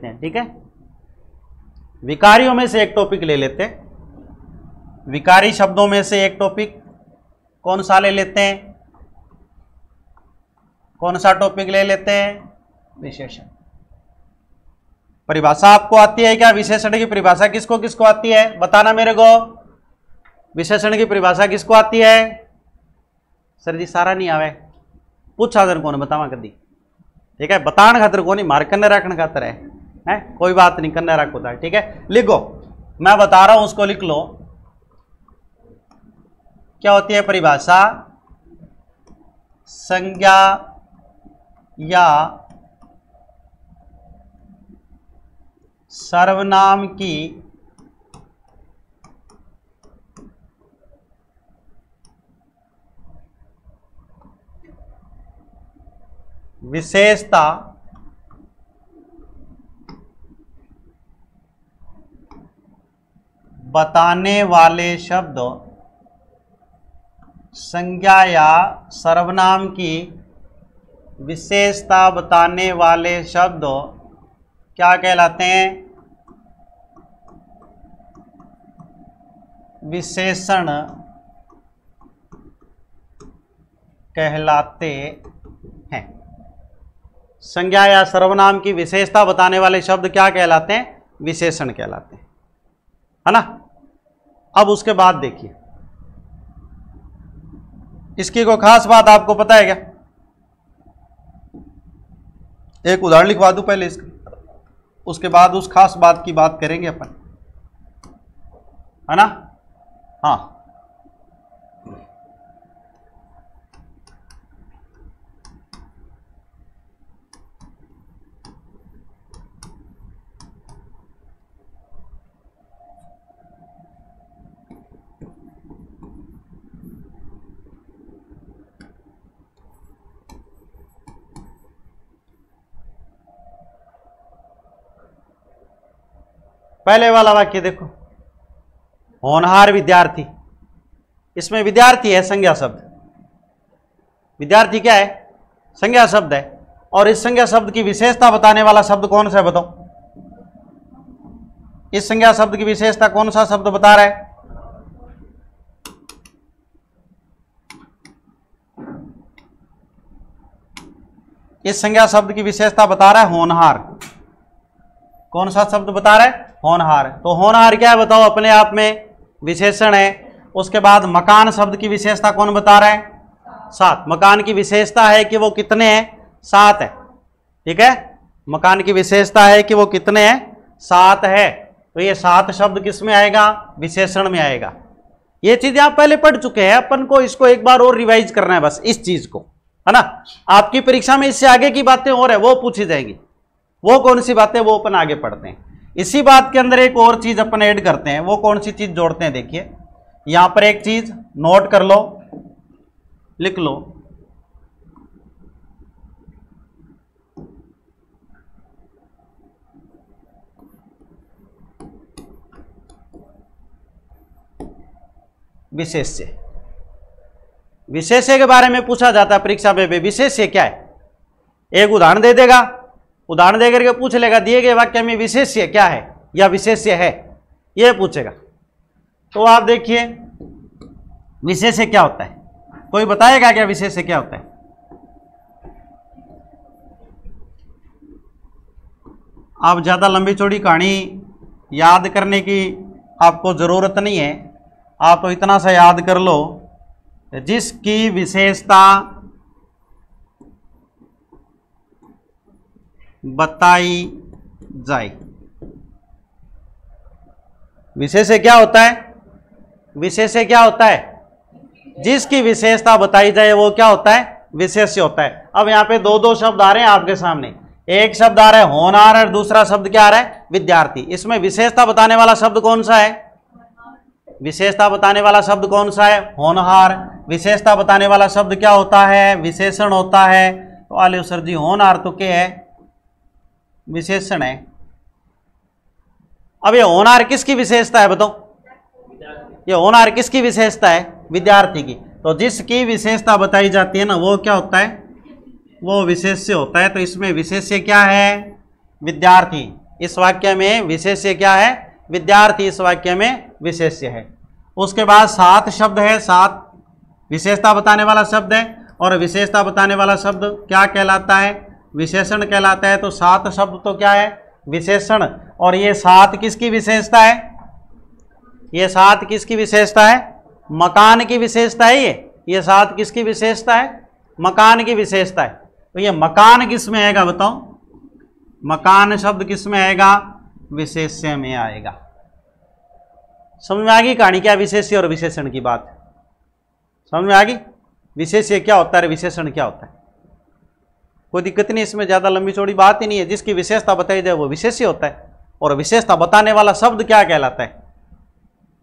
लेते हैं, ठीक है। विकारियों में से एक टॉपिक ले लेते हैं। विकारी शब्दों में से एक टॉपिक कौन सा ले लेते हैं? कौन सा टॉपिक ले लेते हैं? विशेषण। परिभाषा आपको आती है क्या? विशेषण की परिभाषा किसको किसको आती है? बताना मेरे को। विशेषण की परिभाषा किसको आती है? सर जी सारा नहीं आवे, पूछा जन कौन बतावा कदी, ठीक है। बताने खातर को नहीं, मार कन्ने रखने खातर है, कोई बात नहीं, कन्ने रखो था, ठीक है। लिखो, मैं बता रहा हूं उसको लिख लो। क्या होती है परिभाषा? संज्ञा या सर्वनाम की विशेषता बताने वाले शब्द, संज्ञा या सर्वनाम की विशेषता बताने वाले शब्द क्या कहलाते हैं? विशेषण कहलाते हैं। संज्ञा या सर्वनाम की विशेषता बताने वाले शब्द क्या कहलाते हैं? विशेषण कहलाते हैं, है ना। अब उसके बाद देखिए, इसकी कोई खास बात आपको पता है क्या? एक उदाहरण लिखवा दूं पहले इसका, उसके बाद उस खास बात की बात करेंगे अपन, है ना। हाँ, पहले वाला वाक्य देखो, होनहार विद्यार्थी। इसमें विद्यार्थी है संज्ञा शब्द। विद्यार्थी क्या है? संज्ञा शब्द है। और इस संज्ञा शब्द की विशेषता बताने वाला शब्द कौन सा है बताओ? इस संज्ञा शब्द की विशेषता कौन सा शब्द बता रहा है? इस संज्ञा शब्द की विशेषता बता रहा है होनहार। कौन सा शब्द बता रहा है? होनहार। तो होनहार क्या है बताओ? अपने आप में विशेषण है। उसके बाद मकान शब्द की विशेषता कौन बता रहा है? 7। मकान की विशेषता है कि वो कितने हैं? 7 है, ठीक है। मकान की विशेषता है कि वो कितने हैं? 7 है। तो ये 7 शब्द किस में आएगा? विशेषण में आएगा। ये चीजें आप पहले पढ़ चुके हैं, अपन को इसको एक बार और रिवाइज करना है बस, इस चीज को, है ना। आपकी परीक्षा में इससे आगे की बातें और है वो पूछी जाएंगी। वो कौन सी बातें, वो अपन आगे पढ़ते हैं। इसी बात के अंदर एक और चीज अपन ऐड करते हैं। वो कौन सी चीज जोड़ते हैं? देखिए यहां पर एक चीज नोट कर लो, लिख लो। विशेष्य। विशेष्य के बारे में पूछा जाता है परीक्षा में, विशेष्य क्या है? एक उदाहरण दे देगा, उदाहरण देकर के पूछ लेगा दिए गए वाक्य में विशेष्य क्या है या विशेष्य है, यह पूछेगा। तो आप देखिए विशेष्य क्या होता है? कोई बताएगा क्या विशेष्य क्या होता है? आप ज्यादा लंबी चौड़ी कहानी याद करने की आपको जरूरत नहीं है। आप तो इतना सा याद कर लो, जिसकी विशेषता बताई जाए। विशेष्य क्या होता है? विशेष्य क्या होता है? जिसकी विशेषता बताई जाए वो क्या होता है? विशेष्य होता है। अब यहां पे दो शब्द आ रहे हैं आपके सामने। एक शब्द आ रहा है होनहार और दूसरा शब्द क्या आ रहा है? विद्यार्थी। इसमें विशेषता बताने वाला शब्द कौन सा है? विशेषता बताने वाला शब्द कौन सा है? होनहार। विशेषता बताने वाला शब्द क्या होता है? विशेषण होता है। तो आले सर जी होनहार तो क्या है? विशेषण है। अब ये होनहार किसकी विशेषता है बताओ? ये होनहार किसकी विशेषता है? विद्यार्थी की। तो जिसकी विशेषता बताई जाती है ना वो क्या होता है? वो विशेष्य होता है। तो इसमें विशेष्य क्या है? विद्यार्थी। इस वाक्य में विशेष्य क्या है? विद्यार्थी इस वाक्य में विशेष्य है। उसके बाद 7 शब्द है, 7 विशेषता बताने वाला शब्द है, और विशेषता बताने वाला शब्द क्या कहलाता है? विशेषण कहलाता है। तो 7 शब्द तो क्या है? विशेषण। और ये 7 किसकी विशेषता है? ये 7 किसकी विशेषता है? मकान की विशेषता है। ये 7 किसकी विशेषता है? मकान की विशेषता है। तो ये मकान किस में आएगा बताओ? मकान शब्द किस में आएगा? विशेष्य में आएगा। समझ में आ गई कहानी क्या विशेष्य और विशेषण की बात? समझ में आ गई? विशेष्य क्या होता है, विशेषण क्या होता है? कोई दिक्कत नहीं, इसमें ज्यादा लंबी चौड़ी बात ही नहीं है। जिसकी विशेषता बताई जाए वो विशेष्य होता है। और विशेषता बताने वाला शब्द क्या कहलाता है?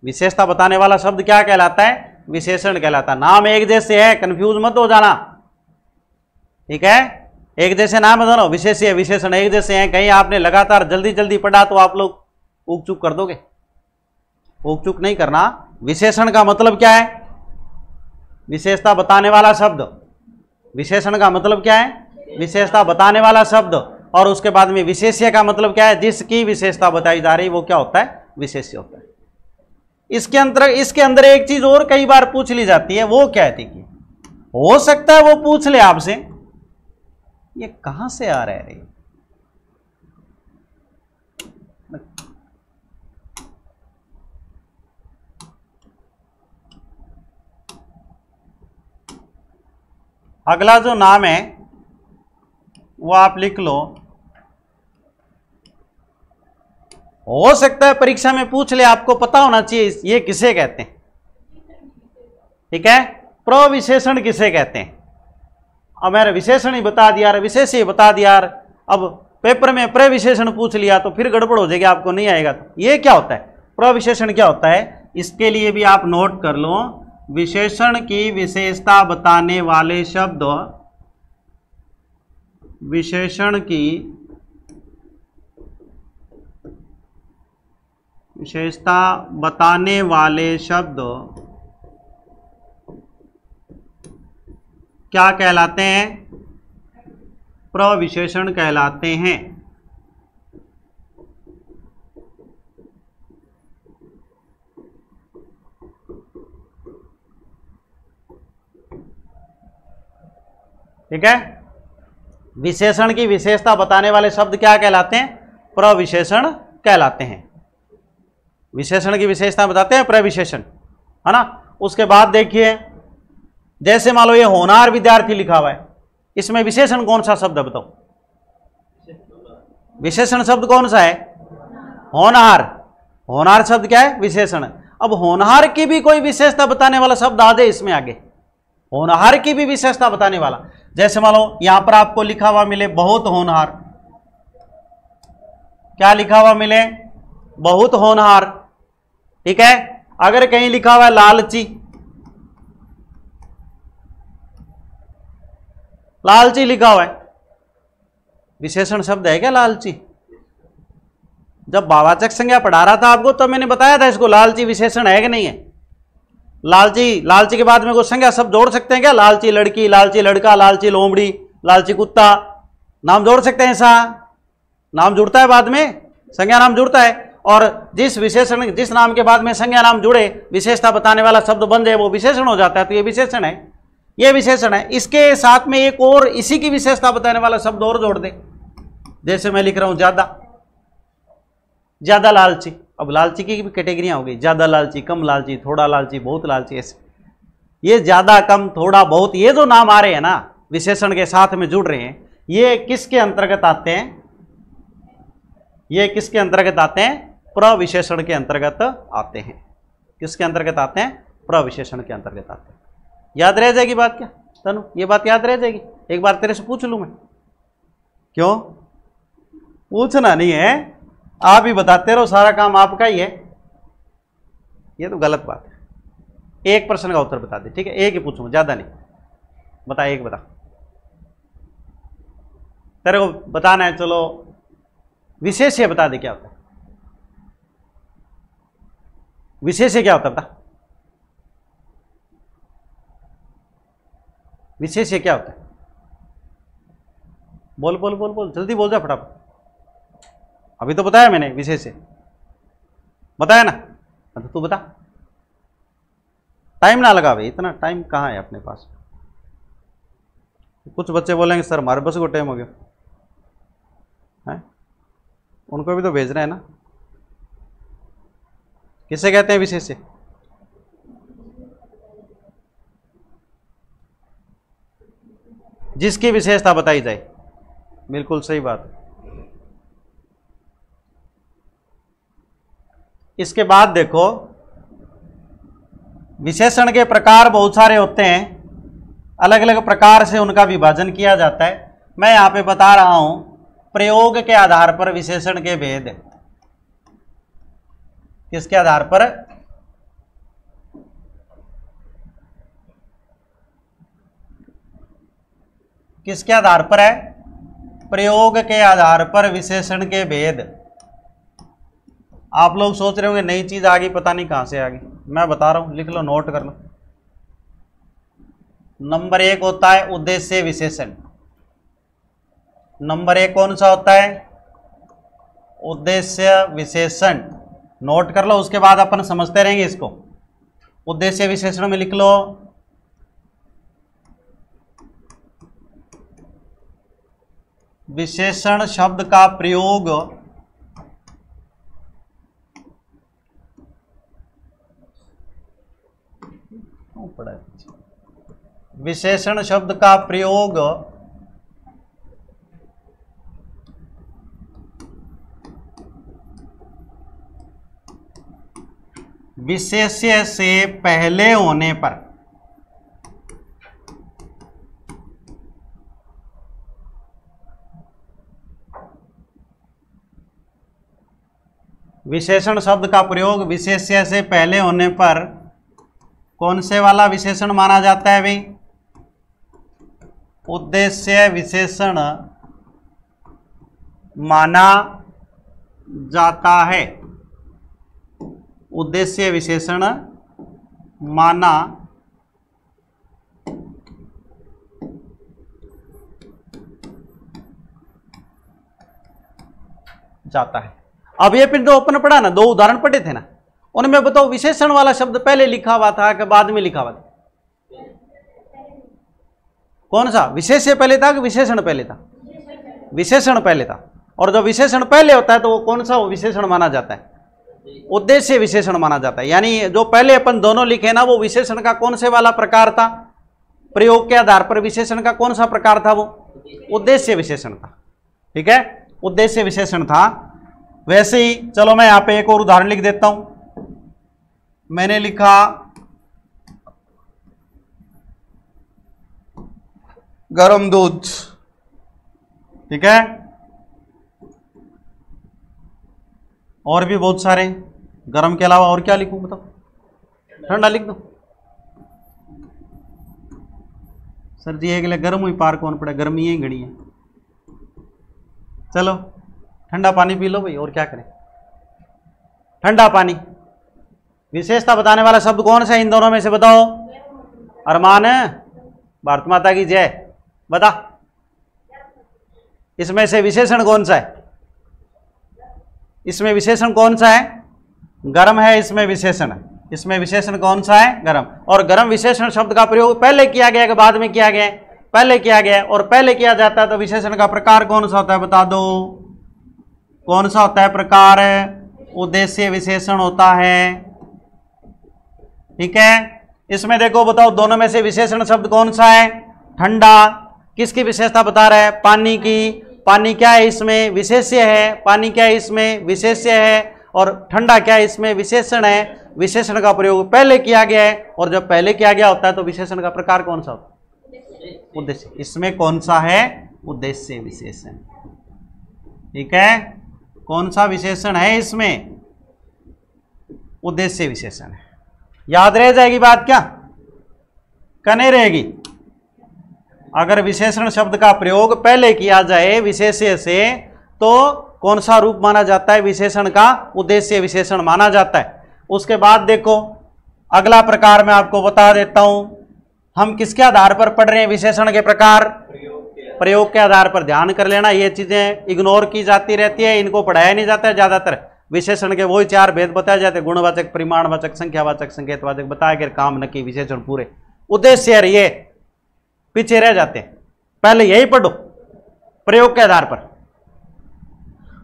विशेषता बताने वाला शब्द क्या कहलाता है? विशेषण कहलाता है। नाम एक जैसे है, कंफ्यूज मत हो जाना, ठीक है? एक जैसे नाम है दोनों, विशेष्य विशेषण एक जैसे हैं। कहीं आपने लगातार जल्दी जल्दी पढ़ा तो आप लोग ऊक चूक कर दोगे। ऊक चूक नहीं करना। विशेषण का मतलब क्या है? विशेषता बताने वाला शब्द। विशेषण का मतलब क्या है? विशेषता बताने वाला शब्द। और उसके बाद में विशेष्य का मतलब क्या है? जिसकी विशेषता बताई जा रही वो क्या होता है? विशेष्य होता है। इसके अंदर एक चीज और कई बार पूछ ली जाती है, वो क्या है? कि हो सकता है वो पूछ ले आपसे, ये कहां से आ रहा है? अगला जो नाम है वो आप लिख लो। हो सकता है परीक्षा में पूछ ले, आपको पता होना चाहिए ये किसे कहते हैं, ठीक है? प्रविशेषण किसे कहते हैं? अब मैंने विशेषण ही बता दिया, विशेष ही बता दिया, अब पेपर में प्रविशेषण पूछ लिया तो फिर गड़बड़ हो जाएगी, आपको नहीं आएगा। तो ये क्या होता है? प्रविशेषण क्या होता है? इसके लिए भी आप नोट कर लो। विशेषण की विशेषता बताने वाले शब्द, विशेषण की विशेषता बताने वाले शब्द क्या कहलाते हैं? प्रविशेषण कहलाते हैं। ठीक है? विशेषण की विशेषता बताने वाले शब्द क्या कहलाते हैं? प्रविशेषण कहलाते हैं। विशेषण की विशेषता बताते हैं प्रविशेषण, है ना? उसके बाद देखिए, जैसे मान लो ये होनहार विद्यार्थी लिखा हुआ है, इसमें विशेषण कौन सा शब्द है बताओ? विशेषण शब्द कौन सा है? होनहार। होनहार शब्द क्या है? विशेषण। अब होनहार की भी कोई विशेषता बताने वाला शब्द आ जाए इसमें आगे, होनहार की भी विशेषता बताने वाला। जैसे मान लो यहां पर आपको लिखा हुआ मिले बहुत होनहार, क्या लिखा हुआ मिले? बहुत होनहार, ठीक है? अगर कहीं लिखा हुआ है लालची, लालची लिखा हुआ है, विशेषण शब्द है क्या लालची? जब भाववाचक संज्ञा पढ़ा रहा था आपको तो मैंने बताया था इसको, लालची विशेषण है कि नहीं है? लालची, लालची के बाद में कोई संज्ञा शब्द जोड़ सकते हैं क्या? लालची लड़की, लालची लड़का, लालची लोमड़ी, लालची कुत्ता, नाम जोड़ सकते हैं? ऐसा नाम जुड़ता है बाद में, संज्ञा नाम जुड़ता है। और जिस विशेषण, जिस नाम के बाद में संज्ञा नाम जुड़े, विशेषता बताने वाला शब्द बन जाए, वो विशेषण हो जाता है। तो ये विशेषण है, ये विशेषण है। इसके साथ में एक और इसी की विशेषता बताने वाला शब्द और जोड़ दे। जैसे मैं लिख रहा हूं ज्यादा, ज्यादा लालची। अब लालची की भी कैटेगरियां हो गई, ज्यादा लालची, कम लालची, थोड़ा लालची, बहुत लालची, ऐसे। ये ज्यादा, कम, थोड़ा, बहुत, ये जो नाम आ रहे हैं ना विशेषण के साथ में जुड़ रहे हैं, ये किसके अंतर्गत आते हैं? ये किसके अंतर्गत आते हैं? प्रविशेषण के अंतर्गत आते हैं। किसके अंतर्गत आते हैं? प्रविशेषण के अंतर्गत आते हैं। याद रह जाएगी बात क्या तनु? ये बात याद रह जाएगी? एक बार तेरे से पूछ लूं मैं। क्यों पूछना नहीं है? आप ही बताते रहो, सारा काम आपका ही है। ये तो गलत बात है। एक प्रश्न का उत्तर बता दे, ठीक है? एक ही पूछूंगा, ज्यादा नहीं। बता, एक बता, तेरे को बताना है। चलो विशेष्य बता दे, क्या होता है विशेष्य? क्या होता है बता? विशेष्य क्या होता है? बोल बोल बोल बोल, जल्दी बोल जा फटाफट। अभी तो बताया मैंने, विशेष्य बताया ना। तो तू बता, टाइम ना लगा भाई, इतना टाइम कहाँ है अपने पास। कुछ बच्चे बोलेंगे सर हमारे बस को टाइम हो गया है, उनको भी तो भेज रहे हैं ना। किसे कहते हैं विशेष्य? जिसकी विशेषता बताई जाए। बिल्कुल सही बात। इसके बाद देखो, विशेषण के प्रकार बहुत सारे होते हैं, अलग अलग प्रकार से उनका विभाजन किया जाता है। मैं यहां पे बता रहा हूं प्रयोग के आधार पर विशेषण के भेद। किसके आधार पर? किसके आधार पर है? प्रयोग के आधार पर विशेषण के भेद। आप लोग सोच रहे होंगे नई चीज आ गई, पता नहीं कहां से आ गई। मैं बता रहा हूं, लिख लो, नोट कर लो। नंबर 1 होता है उद्देश्य विशेषण। नंबर 1 कौन सा होता है? उद्देश्य विशेषण। नोट कर लो, उसके बाद अपन समझते रहेंगे इसको। उद्देश्य विशेषण में लिख लो विशेषण शब्द का प्रयोग विशेषण शब्द का प्रयोग विशेष्य से पहले होने पर। विशेषण शब्द का प्रयोग विशेष्य से पहले होने पर कौन से वाला विशेषण माना जाता है भाई? उद्देश्य विशेषण माना जाता है। उद्देश्य विशेषण माना जाता है। अब ये फिर जो अपन पढ़ा ना, 2 उदाहरण पढ़े थे ना, उनमें बताओ विशेषण वाला शब्द पहले लिखा हुआ था कि बाद में लिखा हुआ था? कौन सा? विशेष्य पहले था कि विशेषण पहले था? विशेषण पहले था। और जो विशेषण पहले होता है तो वो कौन सा विशेषण माना जाता है? उद्देश्य विशेषण माना जाता है। यानी जो पहले अपन दोनों लिखे ना, वो विशेषण का कौन से वाला प्रकार था? प्रयोग के आधार पर विशेषण का कौन सा प्रकार था? वो उद्देश्य विशेषण था। ठीक है, उद्देश्य विशेषण था। वैसे ही चलो मैं यहां पे एक और उदाहरण लिख देता हूं। मैंने लिखा गरम दूध। ठीक है, और भी बहुत सारे, गरम के अलावा और क्या लिखूं बताओ? ठंडा लिख दो। सर जी एक गर्म हुई पार कौन पड़ा, गर्मी ही घड़ी है। चलो ठंडा पानी पी लो भाई, और क्या करें। ठंडा पानी। विशेषता बताने वाला शब्द कौन सा है इन दोनों में से बताओ? अरमान, भारत माता की जय, बता। इसमें से विशेषण कौन सा है? इसमें विशेषण कौन सा है? गर्म है। इसमें विशेषण है, इसमें विशेषण कौन सा है? गर्म। और गर्म विशेषण शब्द का प्रयोग पहले किया गया कि बाद में किया गया? पहले किया गया। और पहले किया जाता है तो विशेषण का प्रकार कौन सा होता है? बता दो, कौन सा होता है प्रकार? उद्देश्य विशेषण होता है। ठीक है, इसमें देखो बताओ दोनों में से विशेषण शब्द कौन सा है? ठंडा। किसकी विशेषता बता रहा है? पानी की। पानी क्या है? इसमें विशेष्य है। पानी क्या है? इसमें विशेष्य है। और ठंडा क्या है? इसमें विशेषण है। विशेषण का प्रयोग पहले किया गया है, और जब पहले किया गया होता है तो विशेषण का प्रकार कौन सा होता है? उद्देश्य। इसमें कौन सा है? उद्देश्य विशेषण। ठीक है, कौन सा विशेषण है इसमें? उद्देश्य विशेषण है। याद रह जाएगी बात क्या? कने रहेगी? अगर विशेषण शब्द का प्रयोग पहले किया जाए विशेष्य से तो कौन सा रूप माना जाता है? विशेषण का उद्देश्य विशेषण माना जाता है। उसके बाद देखो अगला प्रकार मैं आपको बता देता हूं। हम किसके आधार पर पढ़ रहे हैं विशेषण के प्रकार? प्रयोग के आधार पर ध्यान कर लेना, ये चीजें इग्नोर की जाती रहती है, इनको पढ़ाया नहीं जाता है ज्यादातर। विशेषण के वही 4 भेद बताए जाते, गुणवाचक, परिमाणवाचक, संख्यावाचक, संकेतवाचक, बताया गया काम न की विशेषण पूरे उद्देश्य है, ये पीछे रह जाते हैं। पहले यही पढ़ो प्रयोग के आधार पर।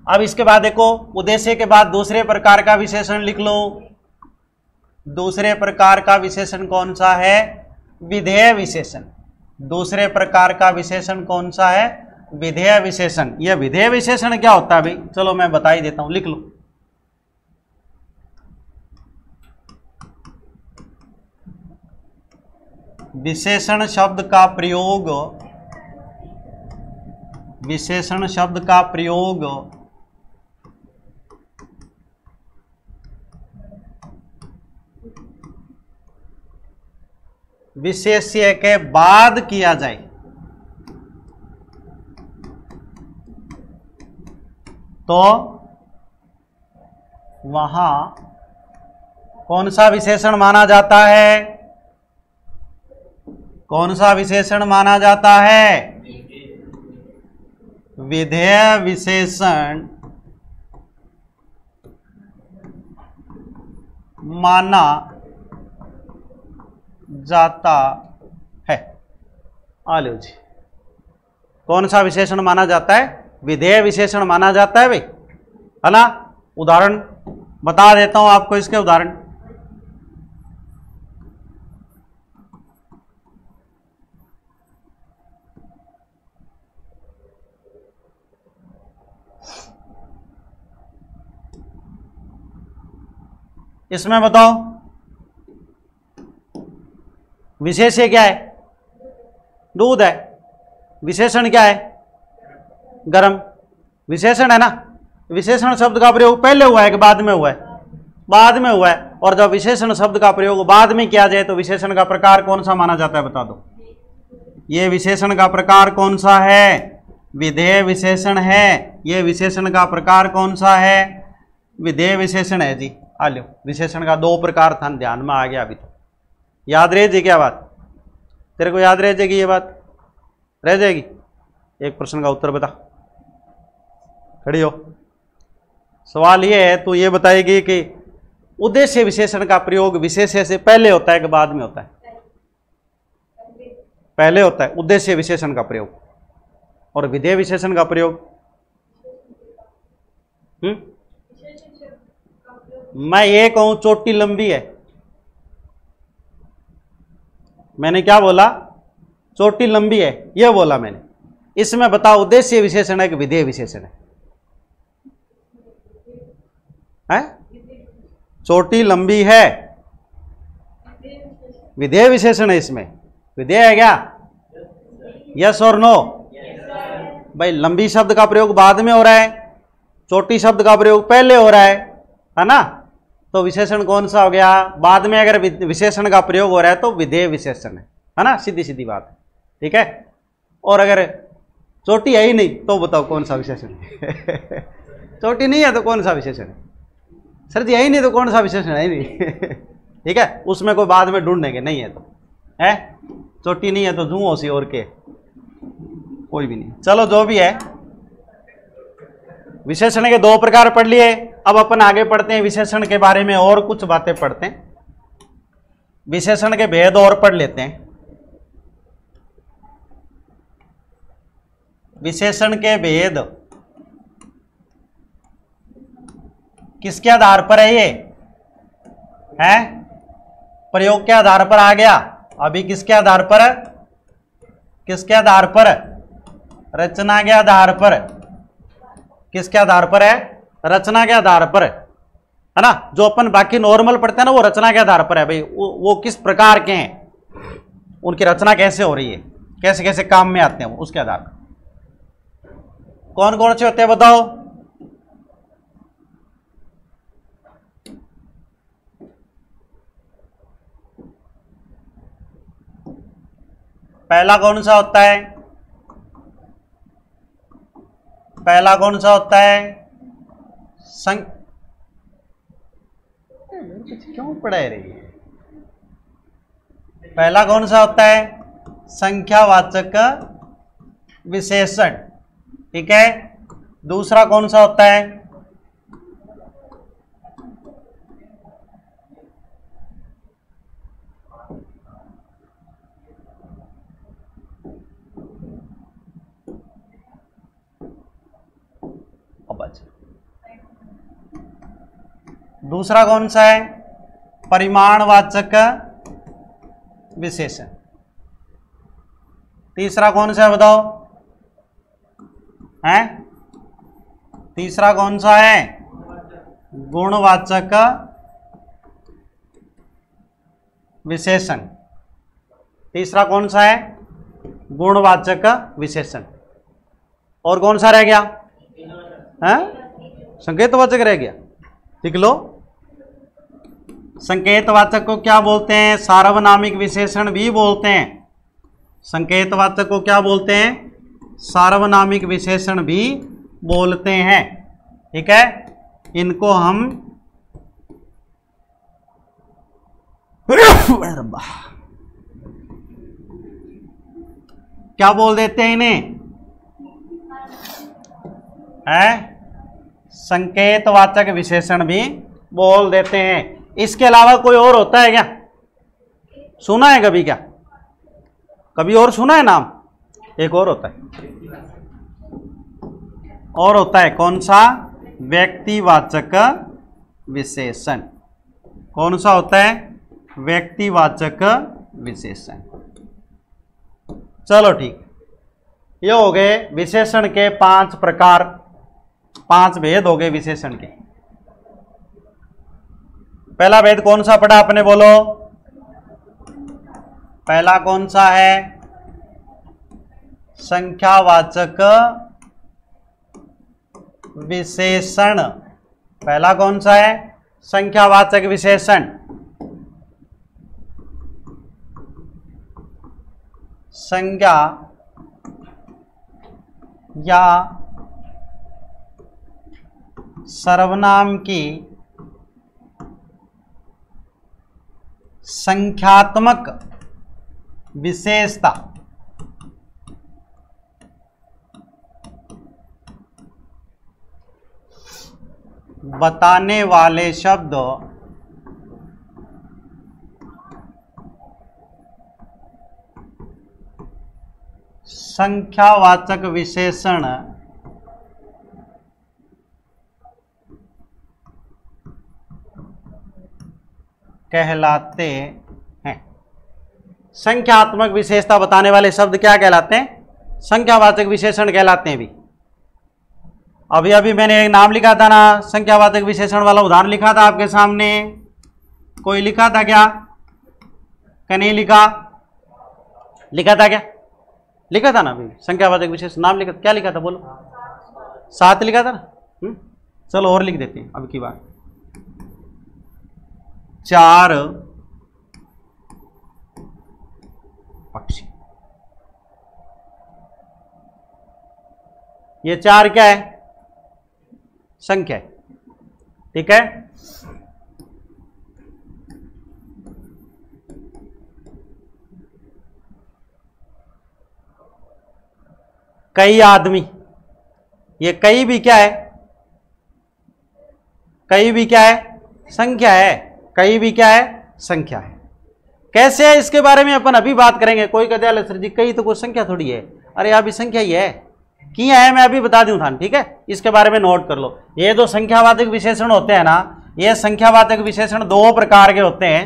अब इसके बाद देखो, उद्देश्य के बाद दूसरे प्रकार का विशेषण लिख लो। दूसरे प्रकार का विशेषण कौन सा है? विधेय विशेषण। दूसरे प्रकार का विशेषण कौन सा है? विधेय विशेषण। यह विधेय विशेषण क्या होता है भाई? चलो मैं बता ही देता हूं, लिख लो। विशेषण शब्द का प्रयोग, विशेषण शब्द का प्रयोग विशेष्य के बाद किया जाए तो वहां कौन सा विशेषण माना जाता है? कौन सा विशेषण माना जाता है? विधेय विशेषण माना जाता है। आ लो जी, कौन सा विशेषण माना जाता है? विधेय विशेषण माना जाता है भाई, है ना। उदाहरण बता देता हूं आपको, इसके उदाहरण। इसमें बताओ विशेष्य क्या है? दूध है। विशेषण क्या है? गर्म। विशेषण है ना। विशेषण शब्द का प्रयोग पहले हुआ है कि बाद में हुआ है? बाद में हुआ है। और जब विशेषण शब्द का प्रयोग बाद में किया जाए तो विशेषण का प्रकार कौन सा माना जाता है? बता दो। ये विशेषण का प्रकार कौन सा है? विधेय विशेषण है। ये विशेषण का प्रकार कौन सा है? विधेय विशेषण है जी। आ लो, विशेषण का 2 प्रकार था, ध्यान में आ गया अभी तो। याद रह जाएगी क्या बात? तेरे को याद रह जाएगी ये बात? रह जाएगी? एक प्रश्न का उत्तर बता, खड़ी हो। सवाल ये है, तो ये बताएगी कि उद्देश्य विशेषण का प्रयोग विशेष्य से पहले होता है कि बाद में होता है? पहले होता है उद्देश्य विशेषण का प्रयोग। और विधेय विशेषण का प्रयोग मैं ये कहूं चोटी लंबी है, मैंने क्या बोला? चोटी लंबी है, यह बोला मैंने। इसमें बताओ उद्देश्य विशेषण है कि विधेय विशेषण है? चोटी लंबी है, विधेय विशेषण है। इसमें विधेय है क्या? यस और नो? भाई लंबी शब्द का प्रयोग बाद में हो रहा है, चोटी शब्द का प्रयोग पहले हो रहा है ना। तो विशेषण कौन सा हो गया? बाद में अगर विशेषण का प्रयोग हो रहा है तो विधेय विशेषण है ना। सीधी सीधी बात है, ठीक है। और अगर चोटी है ही नहीं तो बताओ कौन सा विशेषण है? चोटी नहीं है तो कौन सा विशेषण है? सर जी है ही नहीं तो कौन सा विशेषण है? नहीं ठीक है, उसमें कोई बाद में ढूंढेंगे, नहीं है तो है। चोटी नहीं है तो जू सी और के कोई भी नहीं। चलो जो भी है, विशेषण के 2 प्रकार पढ़ लिए। अब अपन आगे पढ़ते हैं विशेषण के बारे में और कुछ बातें पढ़ते हैं। विशेषण के भेद और पढ़ लेते हैं। विशेषण के भेद किसके आधार पर है? ये है प्रयोग के आधार पर आ गया। अभी किसके आधार पर? किसके आधार पर? रचना के आधार पर। किसके आधार पर है? रचना के आधार पर, है ना। जो अपन बाकी नॉर्मल पढ़ते हैं ना वो रचना के आधार पर है भाई। वो किस प्रकार के हैं, उनकी रचना कैसे हो रही है, कैसे कैसे काम में आते हैं, वो उसके आधार पर। कौन कौन से होते हैं बताओ? पहला कौन सा होता है? पहला कौन सा होता है? क्यों पढ़ाई रही है? पहला कौन सा होता है? संख्यावाचक विशेषण। ठीक है, दूसरा कौन सा होता है? दूसरा कौन सा है? परिमाणवाचक विशेषण। तीसरा कौन सा है बताओ? हैं? तीसरा कौन सा है? गुणवाचक विशेषण। तीसरा कौन सा है? गुणवाचक विशेषण। और कौन सा रह गया? हैं? संकेतवाचक रह गया। लिख लो। संकेतवाचक को क्या बोलते हैं? सार्वनामिक विशेषण भी बोलते हैं। संकेतवाचक को क्या बोलते हैं? सार्वनामिक विशेषण भी बोलते हैं। ठीक है, इनको हम क्या बोल देते हैं? इन्हें है संकेतवाचक विशेषण भी बोल देते हैं। इसके अलावा कोई और होता है क्या? सुना है कभी? क्या कभी और सुना है नाम? एक और होता है, और होता है कौन सा? व्यक्तिवाचक विशेषण। कौन सा होता है? व्यक्तिवाचक विशेषण। चलो ठीक, ये हो गए विशेषण के 5 प्रकार, 5 भेद हो गए विशेषण के। पहला भेद कौन सा पढ़ा आपने? बोलो। पहला कौन सा है? संख्यावाचक विशेषण। पहला कौन सा है? संख्यावाचक विशेषण। संज्ञा या सर्वनाम की संख्यात्मक विशेषता बताने वाले शब्द संख्यावाचक विशेषण कहलाते हैं। संख्यात्मक विशेषता बताने वाले शब्द क्या कहलाते हैं? संख्यावाचक विशेषण कहलाते हैं। भी अभी अभी मैंने एक नाम लिखा था ना, संख्यावाचक विशेषण वाला उदाहरण लिखा था आपके सामने। कोई लिखा था क्या? क्या नहीं लिखा? लिखा था क्या? लिखा था ना अभी संख्यावाचक विशेषण नाम लिखा। क्या लिखा था बोलो? 7 लिखा था ना। चलो और लिख देते हैं अब की बार। 4 पक्षी। ये 4 क्या है? संख्या है। ठीक है, कई आदमी। ये कई भी क्या है? कई भी क्या है? संख्या है। कई भी क्या है? संख्या है। कैसे है इसके बारे में अपन अभी बात करेंगे। कोई कहते हैं सर जी कई तो कोई संख्या थोड़ी है। अरे अभी संख्या ही है, किया है, मैं अभी बता दूं था। ठीक है, इसके बारे में नोट कर लो। ये जो संख्यावाचक विशेषण होते हैं ना, ये संख्यावाचक विशेषण 2 प्रकार के होते हैं।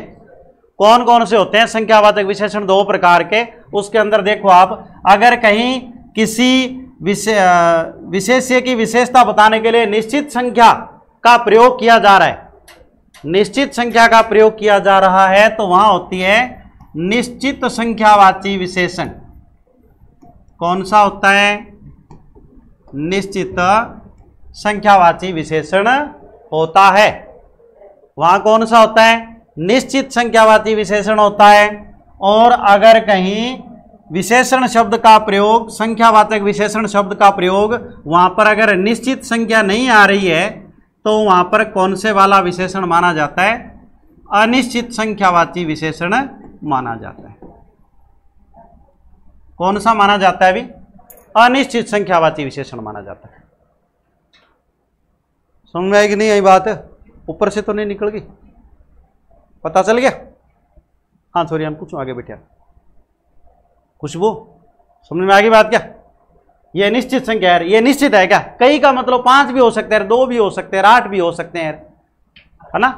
कौन कौन से होते हैं संख्यावाचक विशेषण? 2 प्रकार के। उसके अंदर देखो आप, अगर कहीं किसी विशेष्य की विशेषता बताने के लिए निश्चित संख्या का प्रयोग किया जा रहा है, निश्चित संख्या का प्रयोग किया जा रहा है, तो वहां होती है निश्चित संख्यावाची विशेषण। कौन सा होता है? निश्चित संख्यावाची विशेषण होता है। वहां कौन सा होता है? निश्चित संख्यावाची विशेषण होता है। और अगर कहीं विशेषण शब्द का प्रयोग, संख्यावाचक विशेषण शब्द का प्रयोग, वहां पर अगर निश्चित संख्या नहीं आ रही है, तो वहां पर कौन से वाला विशेषण माना जाता है? अनिश्चित संख्यावाची विशेषण माना जाता है। कौन सा माना जाता है? अभी अनिश्चित संख्यावाची विशेषण माना जाता है। समझ में आई कि नहीं आई बात? ऊपर से तो नहीं निकल गई? पता चल गया? हाँ सूर्यान पूछो आगे बेटा। खुशबू समझ में आ गई बात क्या? ये निश्चित संख्या है, ये निश्चित है क्या? कई का मतलब 5 भी हो सकते हैं, 2 भी हो सकते हैं, 8 भी हो सकते हैं, है ना?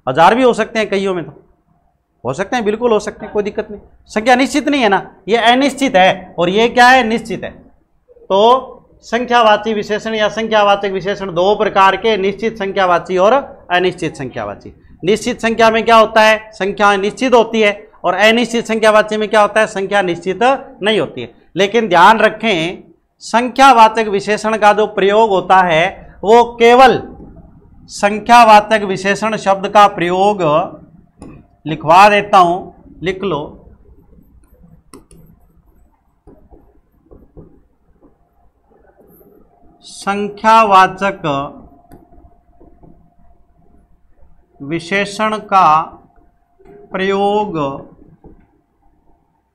1000 भी हो सकते हैं, कईयों में तो हो सकते हैं, बिल्कुल हो सकते हैं, कोई दिक्कत नहीं। संख्या निश्चित नहीं है ना, ये अनिश्चित है और ये क्या है? निश्चित है। तो संख्यावाची विशेषण या संख्यावाचक विशेषण दो प्रकार के, निश्चित संख्यावाची और अनिश्चित संख्यावाची। निश्चित संख्या में क्या होता है? संख्या निश्चित होती है, और अनिश्चित संख्यावाची में क्या होता है? संख्या निश्चित नहीं होती है। लेकिन ध्यान रखें, संख्यावाचक विशेषण का जो प्रयोग होता है वो केवल संख्यावाचक विशेषण शब्द का प्रयोग, लिखवा देता हूं, लिख लो, संख्यावाचक विशेषण का प्रयोग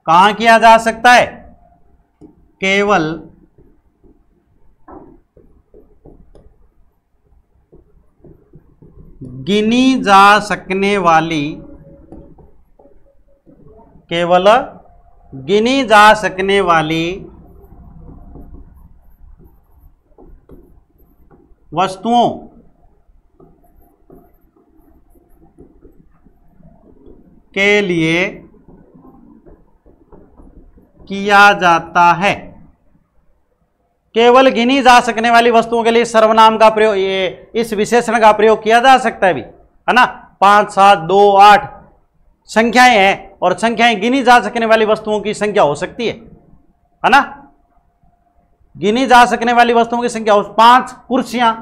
कहां किया जा सकता है? केवल गिनी जा सकने वाली, केवल गिनी जा सकने वाली वस्तुओं के लिए किया जाता है। केवल गिनी जा सकने वाली वस्तुओं के लिए सर्वनाम का प्रयोग, ये इस विशेषण का प्रयोग किया जा सकता है भी, है ना? 5, 7, 2, 8 संख्याएं हैं, और संख्याएं गिनी जा सकने वाली वस्तुओं की संख्या हो सकती है ना? गिनी जा सकने वाली वस्तुओं की संख्या 5 कुर्सियां,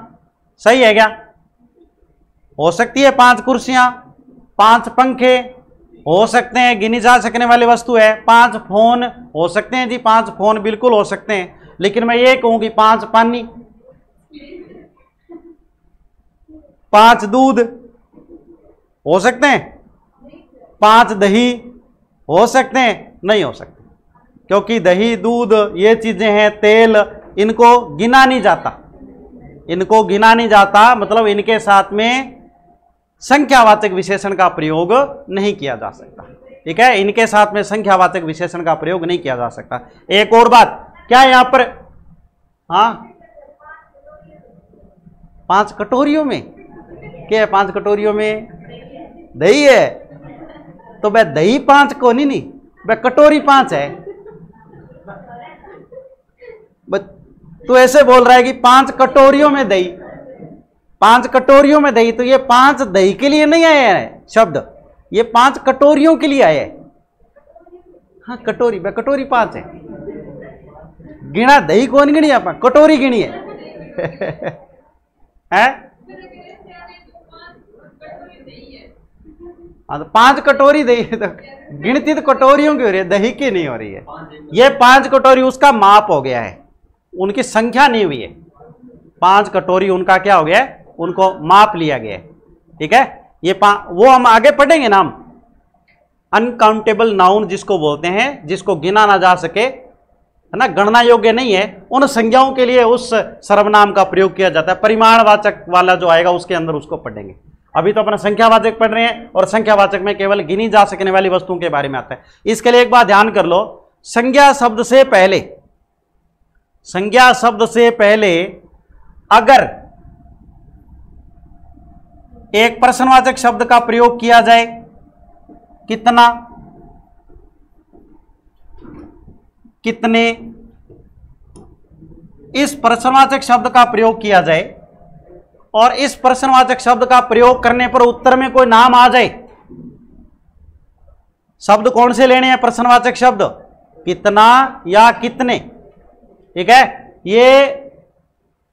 सही है क्या? हो सकती है 5 कुर्सियां, 5 पंखे हो सकते हैं, गिनी जा सकने वाली वस्तु है। 5 फोन हो सकते हैं जी, 5 फोन बिल्कुल हो सकते हैं। लेकिन मैं ये कहूं कि 5 पानी, 5 दूध हो सकते हैं, 5 दही हो सकते हैं? नहीं हो सकते, क्योंकि दही, दूध ये चीजें हैं, तेल, इनको गिना नहीं जाता, इनको गिना नहीं जाता, मतलब इनके साथ में संख्यावाचक विशेषण का प्रयोग नहीं किया जा सकता। ठीक है, इनके साथ में संख्यावाचक विशेषण का प्रयोग नहीं किया जा सकता। एक और बात, क्या यहां पर, हाँ 5 कटोरियों में क्या है? 5 कटोरियों में दही है, तो वह दही 5 को नहीं, वह कटोरी 5 है। तो ऐसे बोल रहा है कि 5 कटोरियों में दही, 5 कटोरियों में दही, तो ये 5 दही के लिए नहीं आया है शब्द, ये 5 कटोरियों के लिए आया है। हाँ कटोरी, वह कटोरी 5 है, गिना दही कौन गिनी? आप कटोरी गिनी है, हैं? हाँ तो 5 कटोरी दही, तो गिनती तो कटोरियों की हो रही है, दही की नहीं हो रही है। ये 5 कटोरी उसका माप हो गया है, उनकी संख्या नहीं हुई है। 5 कटोरी उनका क्या हो गया है? उनको माप लिया गया है। ठीक है, ये वो हम आगे पढ़ेंगे ना, हम अनकाउंटेबल नाउन जिसको बोलते हैं, जिसको गिना ना जा सके, है ना, गणना योग्य नहीं है, उन संज्ञाओं के लिए उस सर्वनाम का प्रयोग किया जाता है। परिमाणवाचक वाला जो आएगा उसके अंदर उसको पढ़ेंगे। अभी तो अपना संख्यावाचक पढ़ रहे हैं, और संख्यावाचक में केवल गिनी जा सकने वाली वस्तुओं के बारे में आता है। इसके लिए एक बात ध्यान कर लो, संज्ञा शब्द से पहले, संज्ञा शब्द से पहले अगर एक प्रश्नवाचक शब्द का प्रयोग किया जाए, कितना, कितने, इस प्रश्नवाचक शब्द का प्रयोग किया जाए, और इस प्रश्नवाचक शब्द का प्रयोग करने पर उत्तर में कोई नाम आ जाए, शब्द कौन से लेने हैं? प्रश्नवाचक शब्द, कितना या कितने। ठीक है, ये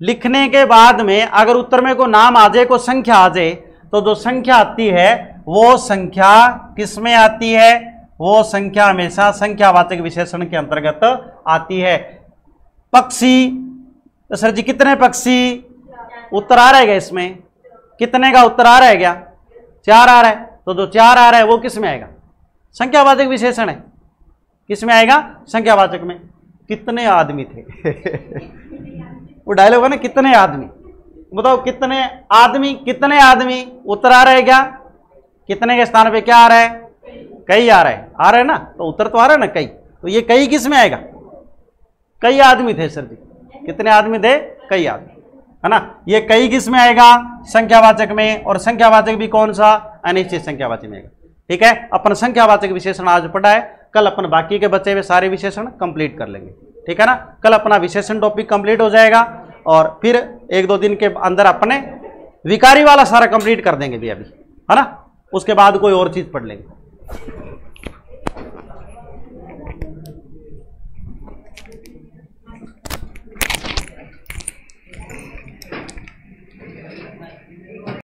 लिखने के बाद में अगर उत्तर में कोई नाम आ जाए, कोई संख्या आ जाए, तो जो संख्या आती है वो संख्या किस में आती है? वो संख्या हमेशा संख्यावाचक विशेषण के अंतर्गत आती है। पक्षी, तो सर जी कितने पक्षी, उत्तर आ रहा है क्या इसमें? कितने का उत्तर आ रहा है क्या? 4 आ रहा है, तो जो 4 आ रहा है वो किस में आएगा? संख्यावाचक विशेषण है, किस में आएगा? संख्यावाचक में। कितने आदमी थे वो डायलॉग है ना, कितने आदमी। बताओ कितने आदमी उत्तर आ रहा है क्या? कितने के स्थान पे क्या आ रहा है? कई आ रहा है ना, तो उत्तर तो आ रहा है ना कई। तो ये कई किस में आएगा? कई आदमी थे सर जी। कितने आदमी थे? कई आदमी, है ना। ये कई किस में आएगा? संख्यावाचक में। और संख्यावाचक भी कौन सा? अनिश्चित संख्यावाचक में आएगा। ठीक है, अपन संख्यावाचक विशेषण आज पढ़ा है, कल अपन बाकी के बचे हुए सारे विशेषण कंप्लीट कर लेंगे। ठीक है ना, कल अपना विशेषण टॉपिक कंप्लीट हो जाएगा और फिर 1-2 दिन के अंदर अपने विकारी वाला सारा कंप्लीट कर देंगे भी अभी, है ना। उसके बाद कोई और चीज पढ़ लेंगे।